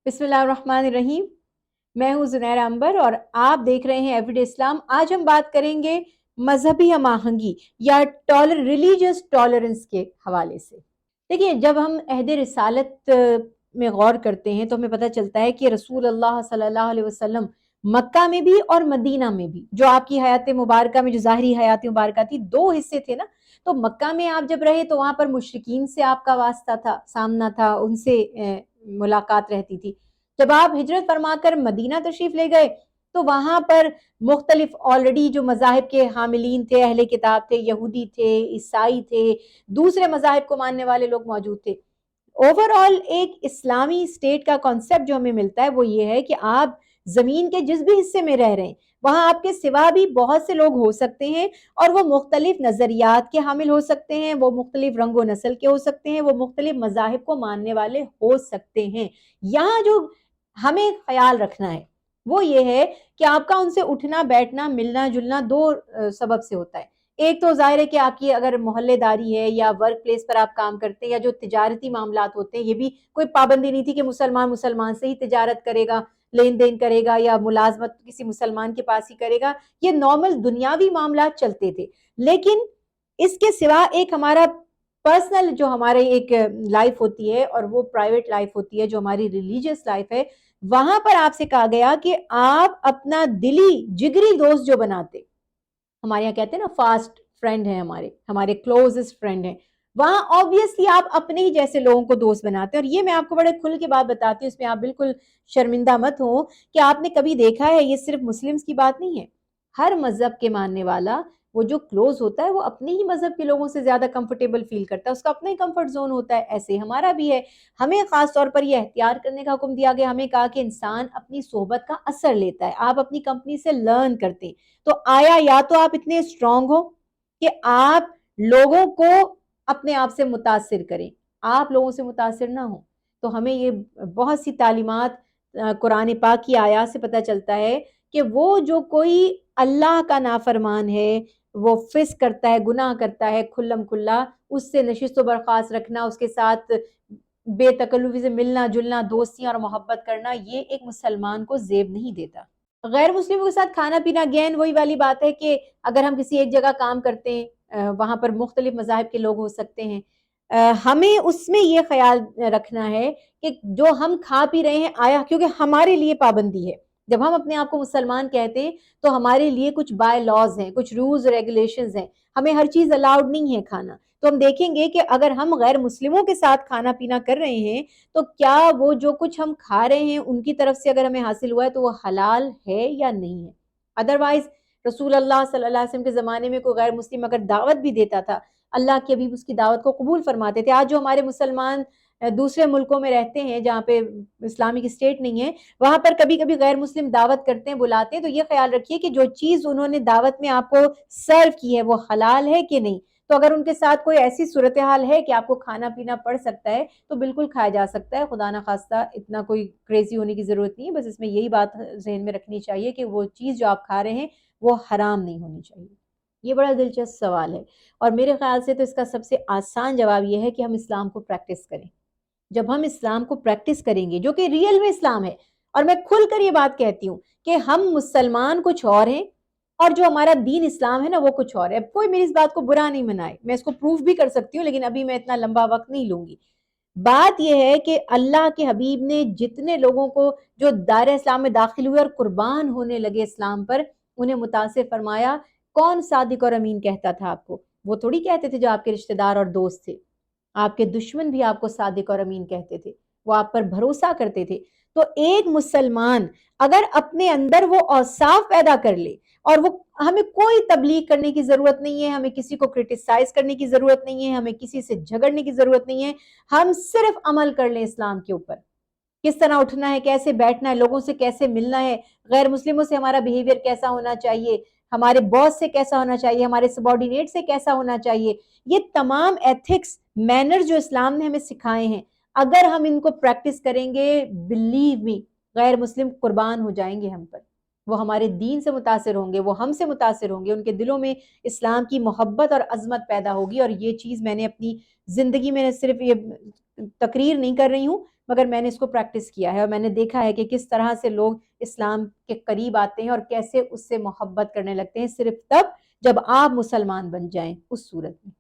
बिस्मिल्लाहिर्रहमानिर्रहीम। मैं हूँ ज़ुनैरा अंबर और आप देख रहे हैं एवरीडे इस्लाम। आज हम बात करेंगे मजहबी हम आहंगी या रिलीजियस टॉलरेंस के हवाले से। देखिए, जब हम अहद रिसालत में गौर करते हैं तो हमें पता चलता है कि रसूल अल्लाह सल्लल्लाहु अलैहि वसल्लम मक्का में भी और मदीना में भी, जो आपकी हयात मुबारका में जो ज़ाहिरी हयात मुबारका थी, दो हिस्से थे ना। तो मक्का में आप जब रहे तो वहां पर मुशरिकीन से आपका वास्ता था, सामना था, उनसे मुलाकात रहती थी। जब आप हिजरत फरमाकर मदीना तशरीफ ले गए तो वहां पर मुख्तलिफ ऑलरेडी जो मज़ाहिब के हामिलीन थे, अहले किताब थे, यहूदी थे, ईसाई थे, दूसरे मज़ाहिब को मानने वाले लोग मौजूद थे। ओवरऑल एक इस्लामी स्टेट का कॉन्सेप्ट जो हमें मिलता है वो ये है कि आप जमीन के जिस भी हिस्से में रह रहे हैं वहां आपके सिवा भी बहुत से लोग हो सकते हैं और वो मुख्तलिफ नजरियात के हामिल हो सकते हैं, वो मुख्तलिफ रंगो नस्ल के हो सकते हैं, वो मुख्तलिफ मजाहिब को मानने वाले हो सकते हैं। यहाँ जो हमें ख्याल रखना है वो ये है कि आपका उनसे उठना बैठना मिलना जुलना दो सबब से होता है। एक तो जाहिर है कि आपकी अगर मोहल्लेदारी है या वर्क प्लेस पर आप काम करते हैं या जो तिजारती मामलात होते हैं, ये भी कोई पाबंदी नहीं थी कि मुसलमान मुसलमान से ही तिजारत करेगा, लेन देन करेगा या मुलाजमत किसी मुसलमान के पास ही करेगा। ये नॉर्मल दुनियावी मामलात चलते थे। लेकिन इसके सिवा एक हमारा पर्सनल जो हमारे एक लाइफ होती है और वो प्राइवेट लाइफ होती है, जो हमारी रिलीजियस लाइफ है, वहां पर आपसे कहा गया कि आप अपना दिली जिगरी दोस्त जो बनाते, हमारे यहाँ कहते हैं ना फास्ट फ्रेंड है, हमारे हमारे क्लोजेस्ट फ्रेंड है, वहां ऑब्वियसली आप अपने ही जैसे लोगों को दोस्त बनाते हैं। और ये मैं आपको बड़े खुल के बात बताती हूँ, इसमें आप बिल्कुल शर्मिंदा मत हो कि आपने कभी देखा है, ये सिर्फ मुस्लिम्स की बात नहीं है। हर मजहब के मानने वाला वो जो क्लोज होता है वो अपने ही मजहब के लोगों से ज्यादा कंफर्टेबल फील करता है, उसका अपना ही कंफर्ट जोन होता है। ऐसे हमारा भी है। हमें खास तौर पर यह एहतियात करने का हुक्म दिया गया, हमें कहा कि इंसान अपनी सोहबत का असर लेता है, आप अपनी कंपनी से लर्न करते हैं। तो आया या तो आप इतने स्ट्रांग हो कि आप लोगों को अपने आप से मुतासिर करें, आप लोगों से मुतासिर ना हो। तो हमें ये बहुत सी तालीमात कुरान पाक की आयत से पता चलता है कि वो जो कोई अल्लाह का नाफरमान है, वो फिस्क करता है, गुनाह करता है खुल्लम खुल्ला, उससे नशिस्त बर्खास्त रखना, उसके साथ बेतकल्लुफी से मिलना जुलना, दोस्तियां और मोहब्बत करना, ये एक मुसलमान को जेब नहीं देता। गैर मुस्लिमों के साथ खाना पीना, अगेन वही वाली बात है कि अगर हम किसी एक जगह काम करते हैं, वहां पर मुख्तलिफ मज़ाहिब के लोग हो सकते हैं, हमें उसमें यह ख्याल रखना है कि जो हम खा पी रहे हैं आया, क्योंकि हमारे लिए पाबंदी है। जब हम अपने आप को मुसलमान कहते हैं तो हमारे लिए कुछ बाय लॉज हैं, कुछ रूल्स रेगुलेशंस हैं, हमें हर चीज अलाउड नहीं है खाना। तो हम देखेंगे कि अगर हम गैर मुस्लिमों के साथ खाना पीना कर रहे हैं तो क्या वो जो कुछ हम खा रहे हैं उनकी तरफ से अगर हमें हासिल हुआ है तो वो हलाल है या नहीं है। अदरवाइज रसूल अल्लाह सल्लल्लाहु अलैहि वसल्लम के ज़माने में कोई गैर मुस्लिम अगर दावत भी देता था, अल्लाह के हबीब उसकी दावत को कबूल फरमाते थे। आज जो हमारे मुसलमान दूसरे मुल्कों में रहते हैं जहाँ पे इस्लामिक स्टेट नहीं है, वहां पर कभी कभी गैर मुस्लिम दावत करते हैं, बुलाते हैं, तो ये ख्याल रखिए कि जो चीज उन्होंने दावत में आपको सर्व की है वो हलाल है कि नहीं। तो अगर उनके साथ कोई ऐसी सूरत हाल है कि आपको खाना पीना पड़ सकता है तो बिल्कुल खाया जा सकता है, खुदा ना खास्ता इतना कोई क्रेजी होने की जरूरत नहीं है। बस इसमें यही बात जहन में रखनी चाहिए कि वो चीज जो आप खा रहे हैं वो हराम नहीं होनी चाहिए। ये बड़ा दिलचस्प सवाल है और मेरे ख्याल से तो इसका सबसे आसान जवाब यह है कि हम इस्लाम को प्रैक्टिस करें। जब हम इस्लाम को प्रैक्टिस करेंगे जो कि रियल में इस्लाम है, और मैं खुलकर ये बात कहती हूँ कि हम मुसलमान कुछ और हैं और जो हमारा दीन इस्लाम है ना वो कुछ और है। कोई मेरी इस बात को बुरा नहीं मनाए, मैं इसको प्रूफ भी कर सकती हूँ, लेकिन अभी मैं इतना लंबा वक्त नहीं लूंगी। बात यह है कि अल्लाह के हबीब ने जितने लोगों को जो दायरे इस्लाम में दाखिल हुए और कुर्बान होने लगे इस्लाम पर, उन्हें मुतासिर फरमाया। कौन सादिक और अमीन कहता था आपको? वो थोड़ी कहते थे जो आपके रिश्तेदार और दोस्त थे, आपके दुश्मन भी आपको सादिक और अमीन कहते थे, वो आप पर भरोसा करते थे। तो एक मुसलमान अगर अपने अंदर वो औसाफ पैदा कर ले, और वो, हमें कोई तबलीग करने की जरूरत नहीं है, हमें किसी को क्रिटिसाइज करने की जरूरत नहीं है, हमें किसी से झगड़ने की जरूरत नहीं है, हम सिर्फ अमल कर लें इस्लाम के ऊपर। किस तरह उठना है, कैसे बैठना है, लोगों से कैसे मिलना है, गैर मुस्लिमों से हमारा बिहेवियर कैसा होना चाहिए, हमारे बॉस से कैसा होना चाहिए, हमारे सबॉर्डिनेट से कैसा होना चाहिए, ये तमाम एथिक्स मैनर जो इस्लाम ने हमें सिखाए हैं, अगर हम इनको प्रैक्टिस करेंगे, बिलीव मी, गैर मुस्लिम कुर्बान हो जाएंगे हम पर। वो हमारे दीन से मुतासिर होंगे, वो हमसे मुतासिर होंगे, उनके दिलों में इस्लाम की मोहब्बत और अजमत पैदा होगी। और ये चीज मैंने अपनी जिंदगी में सिर्फ ये तकरीर नहीं कर रही हूँ, مگر میں نے اس کو پریکٹس کیا ہے اور میں نے دیکھا ہے کہ کس طرح سے لوگ اسلام کے قریب آتے ہیں اور کیسے اس سے محبت کرنے لگتے ہیں، صرف تب جب آپ مسلمان بن جائیں، اس صورت میں۔